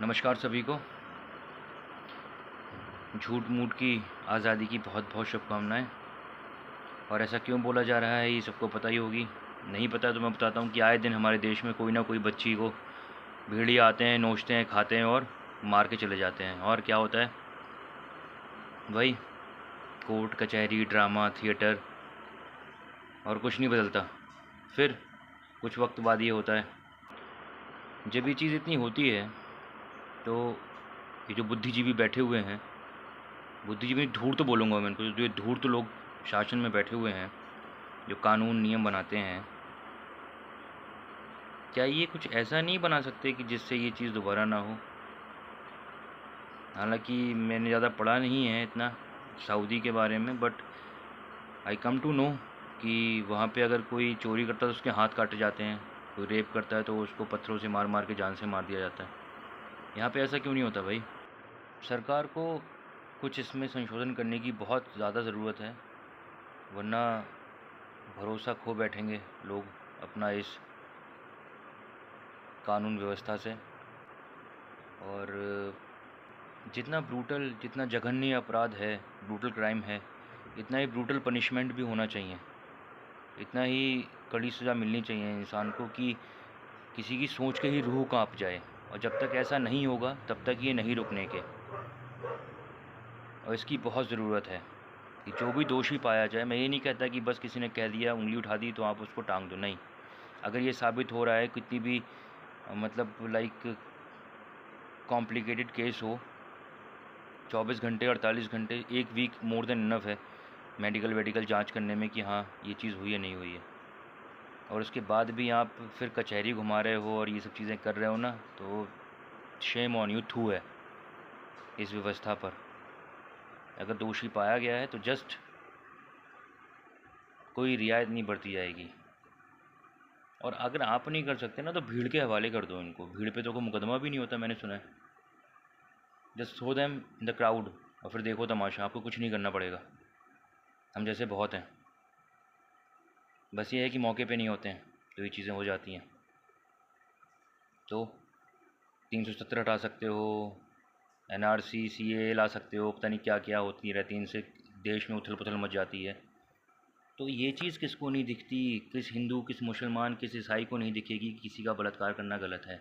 नमस्कार सभी को। झूठ मूठ की आज़ादी की बहुत बहुत शुभकामनाएं। और ऐसा क्यों बोला जा रहा है ये सबको पता ही होगी। नहीं पता तो मैं बताता हूँ कि आए दिन हमारे देश में कोई ना कोई बच्ची को भेड़िया आते हैं, नोचते हैं, खाते हैं और मार के चले जाते हैं। और क्या होता है भाई, कोर्ट कचहरी ड्रामा थिएटर और कुछ नहीं बदलता। फिर कुछ वक्त बाद ये होता है, जब ये चीज़ इतनी होती है तो ये जो बुद्धिजीवी बैठे हुए हैं, बुद्धिजीवी धूर्त तो बोलूँगा मैं इनको, जो ये धूर्त लोग शासन में बैठे हुए हैं, जो कानून नियम बनाते हैं, क्या ये कुछ ऐसा नहीं बना सकते कि जिससे ये चीज़ दोबारा ना हो। हालांकि मैंने ज़्यादा पढ़ा नहीं है इतना सऊदी के बारे में, but I come to know कि वहाँ पे अगर कोई चोरी करता है तो उसके हाथ काटे जाते हैं, कोई रेप करता है तो उसको पत्थरों से मार मार के जान से मार दिया जाता है। यहाँ पे ऐसा क्यों नहीं होता भाई? सरकार को कुछ इसमें संशोधन करने की बहुत ज़्यादा ज़रूरत है, वरना भरोसा खो बैठेंगे लोग अपना इस कानून व्यवस्था से। और जितना ब्रूटल, जितना जघन्य अपराध है, ब्रूटल क्राइम है, इतना ही ब्रूटल पनिशमेंट भी होना चाहिए, इतना ही कड़ी सज़ा मिलनी चाहिए इंसान को कि किसी की सोच के ही रूह कांप जाए। और जब तक ऐसा नहीं होगा तब तक ये नहीं रुकने के। और इसकी बहुत ज़रूरत है कि जो भी दोषी पाया जाए, मैं ये नहीं कहता कि बस किसी ने कह दिया, उंगली उठा दी तो आप उसको टांग दो, नहीं। अगर ये साबित हो रहा है, कितनी भी मतलब लाइक कॉम्प्लिकेटेड केस हो, 24 घंटे 48 घंटे, एक वीक मोर देन इनफ है मेडिकल जांच करने में कि हाँ ये चीज़ हुई है नहीं हुई है। और उसके बाद भी आप फिर कचहरी घुमा रहे हो और ये सब चीज़ें कर रहे हो ना, तो शेम ऑन यू, थू है इस व्यवस्था पर। अगर दोषी पाया गया है तो जस्ट कोई रियायत नहीं बरती जाएगी। और अगर आप नहीं कर सकते ना तो भीड़ के हवाले कर दो इनको। भीड़ पे तो कोई मुकदमा भी नहीं होता, मैंने सुना है। Just throw them in the crowd और फिर देखो तमाशा, आपको कुछ नहीं करना पड़ेगा। हम जैसे बहुत हैं, बस ये है कि मौके पे नहीं होते हैं तो ये चीज़ें हो जाती हैं। तो 370 हटा सकते हो, NRC CAA ला सकते हो, पता नहीं क्या क्या होती रहती है, इनसे देश में उथल पुथल मच जाती है। तो ये चीज़ किसको नहीं दिखती? किस हिंदू, किस मुसलमान, किस ईसाई को नहीं दिखेगी कि किसी का बलात्कार करना गलत है?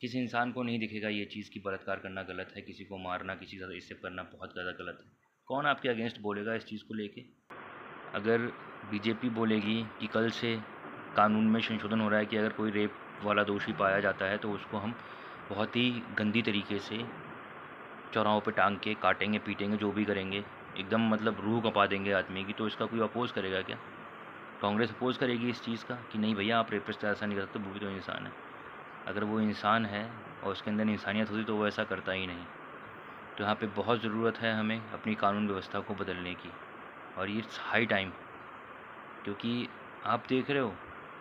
किस इंसान को नहीं दिखेगा ये चीज़ कि बलात्कार करना गलत है, किसी को मारना, किसी का इससे करना बहुत ज़्यादा गलत है? कौन आपके अगेंस्ट बोलेगा इस चीज़ को लेके? अगर बीजेपी बोलेगी कि कल से कानून में संशोधन हो रहा है कि अगर कोई रेप वाला दोषी पाया जाता है तो उसको हम बहुत ही गंदी तरीके से चौराहों पे टांग के काटेंगे, पीटेंगे, जो भी करेंगे, एकदम मतलब रूह कँपा देंगे आदमी की, तो इसका कोई अपोज़ करेगा क्या? कांग्रेस अपोज़ करेगी इस चीज़ का कि नहीं भैया आप रेपिस्ट ऐसा नहीं कर सकते, वो भी तो इंसान है। अगर वो इंसान है और उसके अंदर इंसानियत होती तो वो ऐसा करता ही नहीं। तो यहाँ पे बहुत ज़रूरत है हमें अपनी कानून व्यवस्था को बदलने की, और इट्स हाई टाइम। क्योंकि आप देख रहे हो,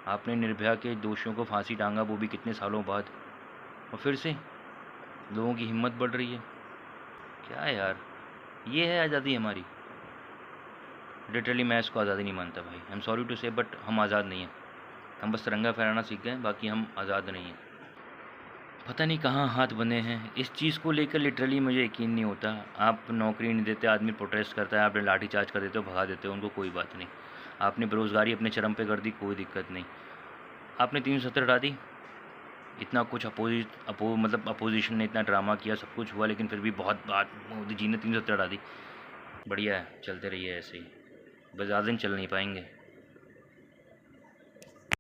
आपने निर्भया के दोषियों को फांसी टांगा, वो भी कितने सालों बाद, और फिर से लोगों की हिम्मत बढ़ रही है। क्या है यार, ये है आज़ादी हमारी? लिटरली मैं इसको आज़ादी नहीं मानता भाई। आई एम सॉरी टू से, बट हम आज़ाद नहीं हैं। हम बस तिरंगा फहराना सीख गए, बाकी हम आज़ाद नहीं हैं। पता नहीं कहाँ हाथ बंधे हैं इस चीज़ को लेकर। लिटरली मुझे यकीन नहीं होता। आप नौकरी नहीं देते, आदमी प्रोटेस्ट करता है, आपने लाठी चार्ज कर देते हो, भगा देते हो उनको, कोई बात नहीं। आपने बेरोज़गारी अपने चरम पे कर दी, कोई दिक्कत नहीं। आपने 370 हटा दी, इतना कुछ मतलब अपोजिशन ने इतना ड्रामा किया, सब कुछ हुआ, लेकिन फिर भी बहुत बात मोदी जी ने 370 हटा दी। बढ़िया है, चलते रहिए ऐसे ही, बस ज़्यादा दिन चल नहीं पाएंगे।